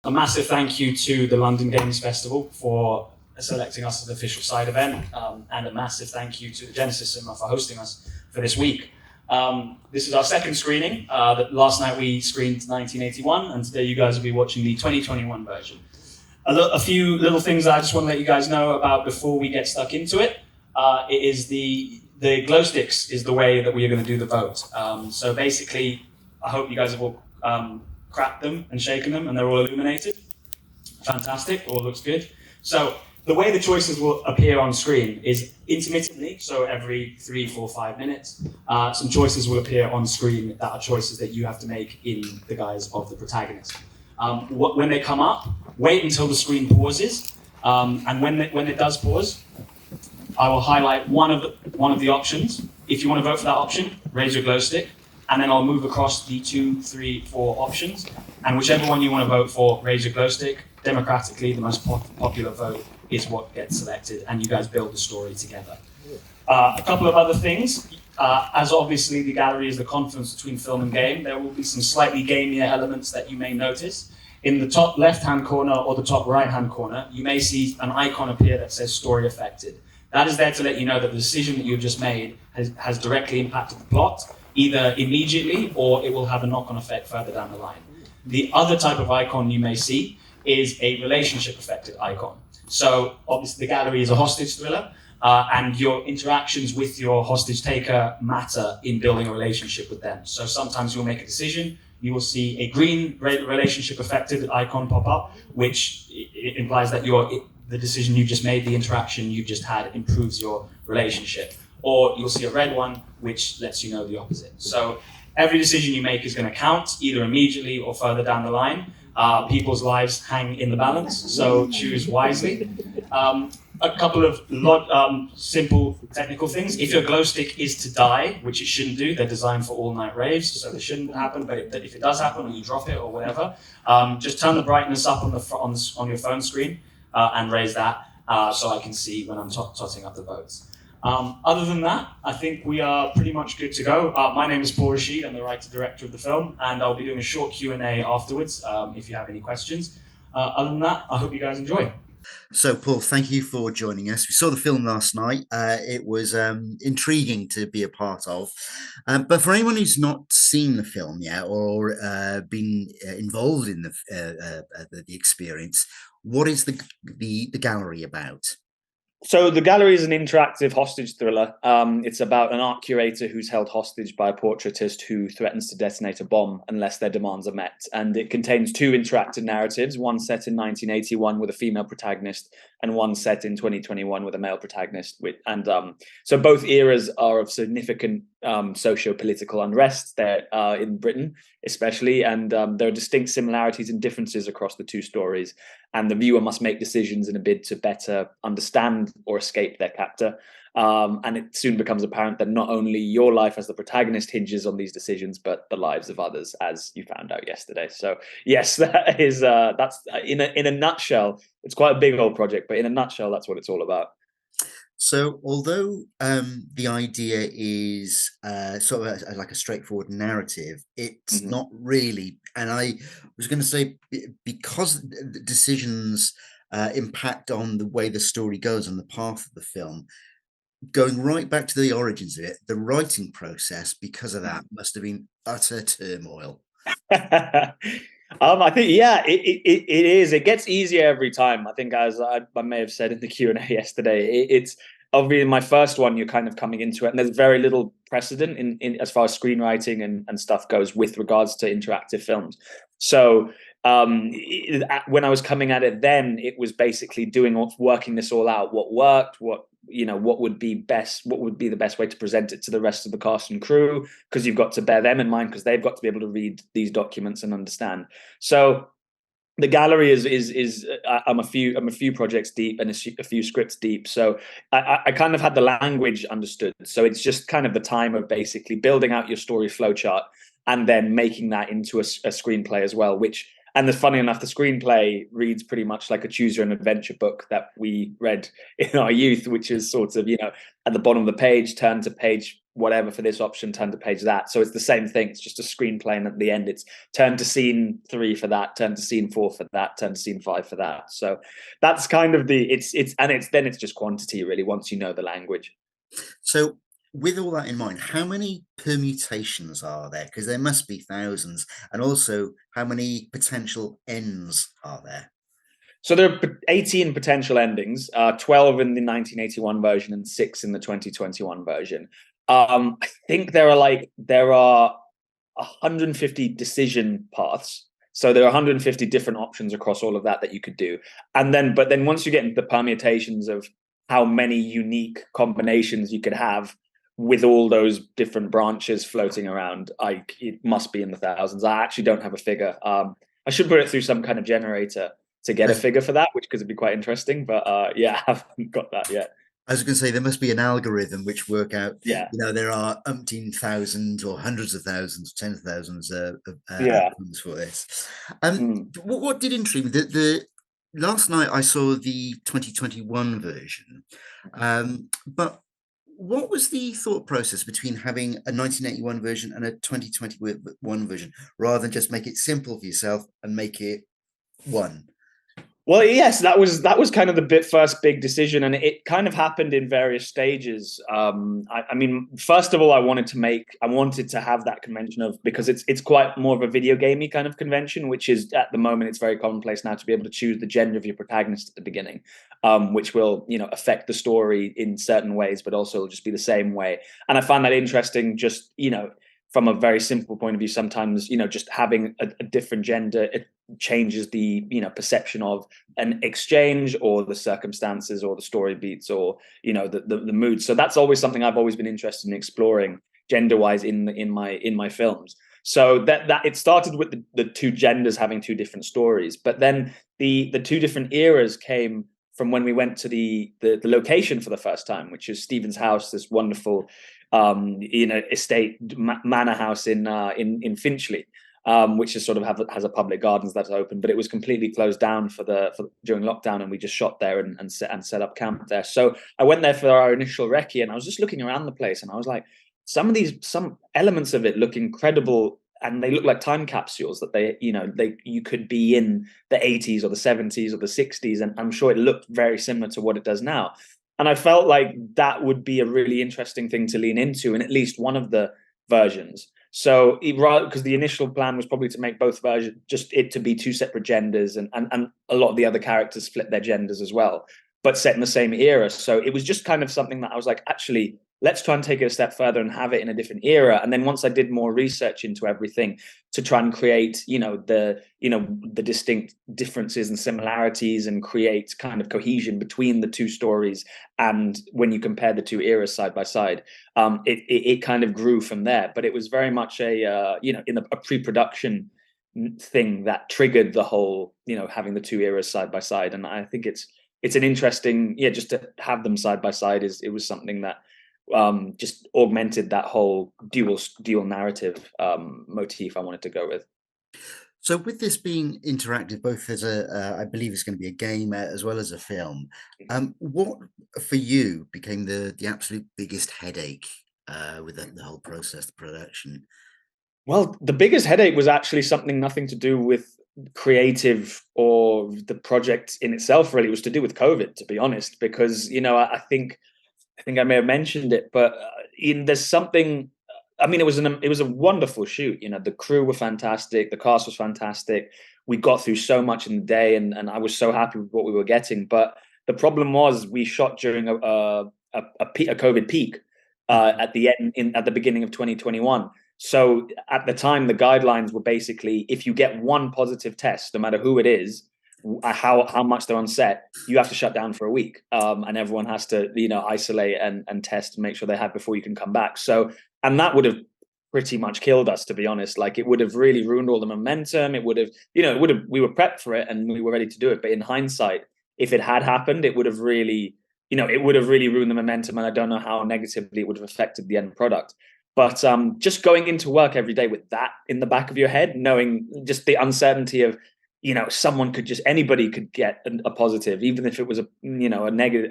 A massive thank you to the London Games Festival for selecting us as the official side event, and a massive thank you to the Genesis Cinema for hosting us for this week. This is our second screening. Last night we screened 1981, and today you guys will be watching the 2021 version. A few little things I just want to let you guys know about before we get stuck into it. It is the glow sticks is the way that we are going to do the vote. So basically, I hope you guys have all cracked them and shaken them, and they're all illuminated. Fantastic, all looks good. So the way the choices will appear on screen is intermittently, so every 3, 4, 5 minutes, some choices will appear on screen that are choices that you have to make in the guise of the protagonist. When they come up, wait until the screen pauses, and when it does pause, I will highlight one of the options. If you want to vote for that option, raise your glow stick, and then I'll move across the 2, 3, 4 options, and whichever one you want to vote for, raise your glow stick. Democratically, the most popular vote is what gets selected, and you guys build the story together. A couple of other things. As obviously the gallery is the confluence between film and game, there will be some slightly gamier elements that you may notice. In the top left-hand corner or the top right-hand corner, you may see an icon appear that says story affected. That is there to let you know that the decision that you've just made has directly impacted the plot, either immediately or it will have a knock-on effect further down the line. The other type of icon you may see is a relationship affected icon. So obviously the gallery is a hostage thriller, and your interactions with your hostage taker matter in building a relationship with them. So sometimes you'll make a decision, you will see a green relationship affected icon pop up, which implies that the decision you just made, the interaction you just had improves your relationship. Or you'll see a red one, which lets you know the opposite. So every decision you make is going to count, either immediately or further down the line. People's lives hang in the balance, so choose wisely. A couple of simple technical things. If your glow stick is to die, which it shouldn't do, they're designed for all-night raves, so this shouldn't happen, but if it does happen, or you drop it or whatever, just turn the brightness up on your phone screen and raise that so I can see when I'm totting up the votes. Other than that, I think we are pretty much good to go. My name is Paul Raschid, I'm the writer-director of the film, and I'll be doing a short Q&A afterwards if you have any questions. Other than that, I hope you guys enjoy. So, Paul, thank you for joining us. We saw the film last night. It was intriguing to be a part of. But for anyone who's not seen the film yet or been involved in the experience, what is the gallery about? So the gallery is an interactive hostage thriller. It's about an art curator who's held hostage by a portraitist who threatens to detonate a bomb unless their demands are met. And it contains 2 interactive narratives, one set in 1981 with a female protagonist and one set in 2021 with a male protagonist. So both eras are of significant socio-political unrest there in Britain, especially, and there are distinct similarities and differences across the 2 stories. And the viewer must make decisions in a bid to better understand or escape their captor. And it soon becomes apparent that not only your life as the protagonist hinges on these decisions, but the lives of others, as you found out yesterday. So yes, that's in a nutshell. It's quite a big old project, but in a nutshell, that's what it's all about. So, although the idea is sort of like a straightforward narrative, it's not really. And I was going to say, because the decisions impact on the way the story goes and the path of the film, going right back to the origins of it, the writing process, because of that, must have been utter turmoil. I think, yeah, it is. It gets easier every time. I think, as I may have said in the Q&A yesterday, it's obviously my first one. You're kind of coming into it, and there's very little precedent in as far as screenwriting and stuff goes with regards to interactive films. So when I was coming at it, then it was basically working this all out. What worked? What would be best? What would be the best way to present it to the rest of the cast and crew? Because you've got to bear them in mind, because they've got to be able to read these documents and understand. So the gallery is I'm a few projects deep and a few scripts deep. So I kind of had the language understood. So it's just kind of the time of basically building out your story flowchart and then making that into a screenplay as well, which And funny enough, the screenplay reads pretty much like a choose your own adventure book that we read in our youth, which is sort of, at the bottom of the page, turn to page whatever for this option, turn to page that. So it's the same thing. It's just a screenplay, and at the end, it's turn to scene 3 for that, turn to scene 4 for that, turn to scene 5 for that. So that's kind of it's just quantity really once you know the language. So with all that in mind, how many permutations are there? Because there must be thousands. And also, how many potential ends are there? So there are 18 potential endings, 12 in the 1981 version and 6 in the 2021 version. I think there are 150 decision paths. So there are 150 different options across all of that you could do. But then once you get into the permutations of how many unique combinations you could have with all those different branches floating around, it must be in the thousands. I actually don't have a figure. I should put it through some kind of generator to get a figure for that, which could be quite interesting. But I haven't got that yet. I was going to say there must be an algorithm which work out. Yeah, there are umpteen thousands or hundreds of thousands, tens of thousands of outcomes for this. What did intrigue me? The last night I saw the 2021 version, but what was the thought process between having a 1981 version and a 2021 version, rather than just make it simple for yourself and make it one? Well, yes, that was kind of the first big decision, and it kind of happened in various stages. I mean, first of all, I wanted to have that convention of, because it's quite more of a video gamey kind of convention, which is at the moment it's very commonplace now to be able to choose the gender of your protagonist at the beginning, which will affect the story in certain ways, but also will just be the same way. And I find that interesting, just from a very simple point of view. Sometimes just having a different gender, it changes the perception of an exchange or the circumstances or the story beats or the mood. So that's always something I've always been interested in exploring gender-wise in my films. So that it started with the two genders having two different stories, but then the two different eras came from when we went to the location for the first time, which is Stephen's house, this wonderful estate manor house in Finchley, which is sort of has a public gardens that's open, but it was completely closed down during lockdown, and we just shot there and set up camp there. So I went there for our initial recce, and I was just looking around the place, and I was like, some elements of it look incredible, and they look like time capsules that you could be in the 80s or the 70s or the 60s, and I'm sure it looked very similar to what it does now. And I felt like that would be a really interesting thing to lean into in at least one of the versions. So because the initial plan was probably to make both versions, just it to be two separate genders, and a lot of the other characters flip their genders as well, but set in the same era. So it was just kind of something that I was like, actually, let's try and take it a step further and have it in a different era. And then once I did more research into everything to try and create, the distinct differences and similarities, and create kind of cohesion between the two stories, and when you compare the two eras side by side, it kind of grew from there. But it was very much a pre-production thing that triggered the whole, having the two eras side by side. And I think it's an interesting, just to have them side by side it was something that just augmented that whole dual narrative motif I wanted to go with. So with this being interactive, both as I believe it's going to be a game as well as a film, what for you became the absolute biggest headache with the whole process, the production? Well, the biggest headache was actually nothing to do with creative or the project in itself. Really, it was to do with COVID, to be honest, because I think I may have mentioned it, but there's something. I mean, it was a wonderful shoot. The crew were fantastic, the cast was fantastic. We got through so much in the day, and I was so happy with what we were getting. But the problem was we shot during a COVID peak at the beginning of 2021. So at the time, the guidelines were basically, if you get one positive test, no matter who it is, how much they're on set, you have to shut down for a week, and everyone has to isolate and test and make sure they have before you can come back. So, and that would have pretty much killed us, to be honest. Like, it would have really ruined all the momentum. It would have we were prepped for it and we were ready to do it, but in hindsight, if it had happened, it would have really ruined the momentum, and I don't know how negatively it would have affected the end product. But just going into work every day with that in the back of your head, knowing just the uncertainty of someone could anybody could get a positive, even if it was a negative,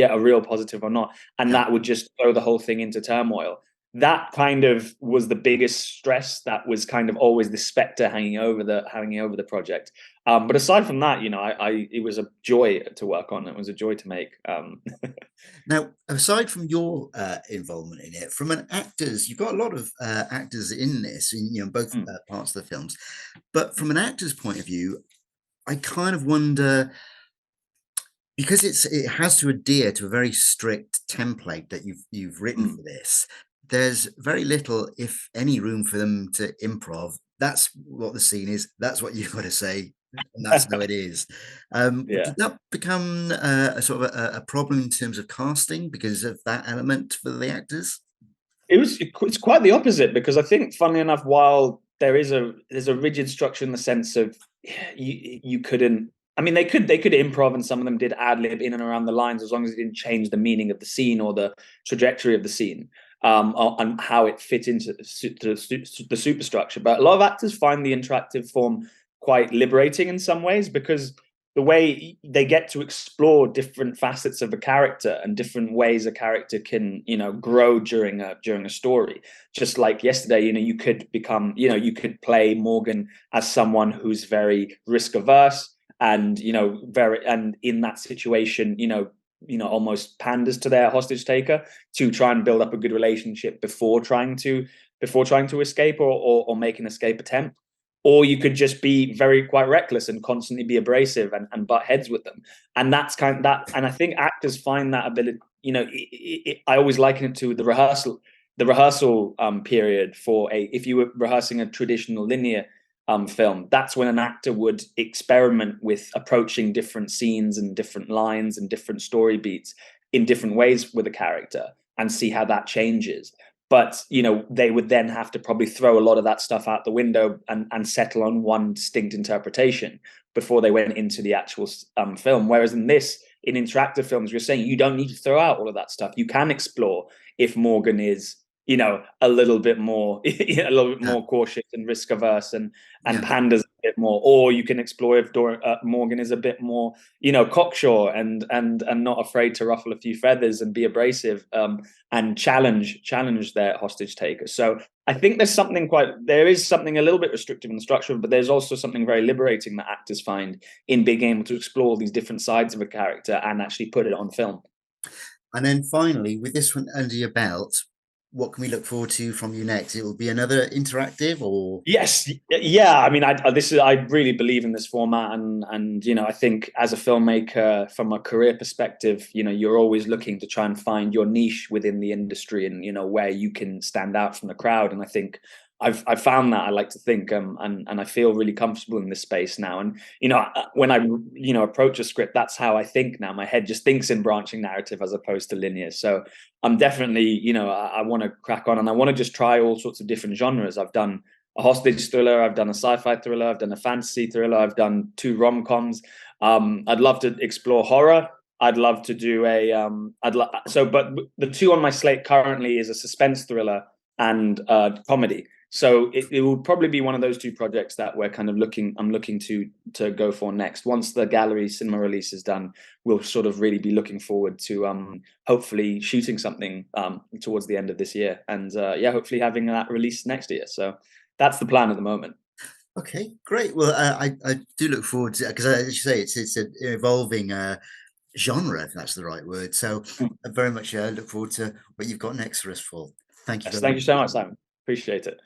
a real positive or not, and that would just throw the whole thing into turmoil. That kind of was the biggest stress. That was kind of always the specter hanging over the project. But aside from that, it was a joy to work on. It was a joy to make. Now, aside from your involvement in it, from an actor's, you've got a lot of actors in this, in both parts of the films. But from an actor's point of view, I kind of wonder, because it has to adhere to a very strict template that you've written for this. There's very little, if any, room for them to improv. That's what the scene is. That's what you've got to say. And that's how it is. Did that become a sort of a problem in terms of casting because of that element for the actors? It's quite the opposite, because I think, funnily enough, while there's a rigid structure in the sense of you couldn't. I mean, they could improv, and some of them did ad lib in and around the lines, as long as it didn't change the meaning of the scene or the trajectory of the scene, and how it fit into the superstructure. But a lot of actors find the interactive form quite liberating in some ways, because the way they get to explore different facets of a character and different ways a character can, grow during a story. Just like yesterday, you could become, you could play Morgan as someone who's very risk averse, and and in that situation, almost panders to their hostage taker to try and build up a good relationship before trying to escape or make an escape attempt. Or you could just be quite reckless and constantly be abrasive and butt heads with them. And that's kind of that. And I think actors find that ability, I always liken it to the rehearsal period if you were rehearsing a traditional linear film. That's when an actor would experiment with approaching different scenes and different lines and different story beats in different ways with a character and see how that changes. But they would then have to probably throw a lot of that stuff out the window and settle on one distinct interpretation before they went into the actual film. Whereas in interactive films, you're saying you don't need to throw out all of that stuff. You can explore if Morgan is a little bit more more cautious and risk averse and pandas a bit more, or you can explore if Morgan is a bit more cocksure and not afraid to ruffle a few feathers and be abrasive and challenge their hostage taker. So I think there is something a little bit restrictive in the structure, but there's also something very liberating that actors find in being able to explore these different sides of a character and actually put it on film. And then finally, with this one under your belt, what can we look forward to from you next? It will be another interactive, or? Yes, yeah. I mean, I really believe in this format, and I think as a filmmaker, from a career perspective, you're always looking to try and find your niche within the industry, and where you can stand out from the crowd. And I think I've found that, I like to think, and I feel really comfortable in this space now. And when I approach a script, that's how I think now. My head just thinks in branching narrative as opposed to linear. So I'm definitely, I want to crack on, and I want to just try all sorts of different genres. I've done a hostage thriller, I've done a sci-fi thriller, I've done a fantasy thriller, I've done 2 rom-coms. I'd love to explore horror. I'd love to do but the 2 on my slate currently is a suspense thriller and comedy. So it will probably be one of those 2 projects that we're kind of I'm looking to go for next. Once the gallery cinema release is done, we'll sort of really be looking forward to hopefully shooting something towards the end of this year, and hopefully having that release next year. So that's the plan at the moment. Okay, great. Well, I do look forward to it, because as you say, it's an evolving genre, if that's the right word. So I very much look forward to what you've got next for us, Paul. Thank you. Yes, thank you so much, Simon. Appreciate it.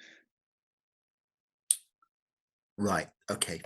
Right. Okay.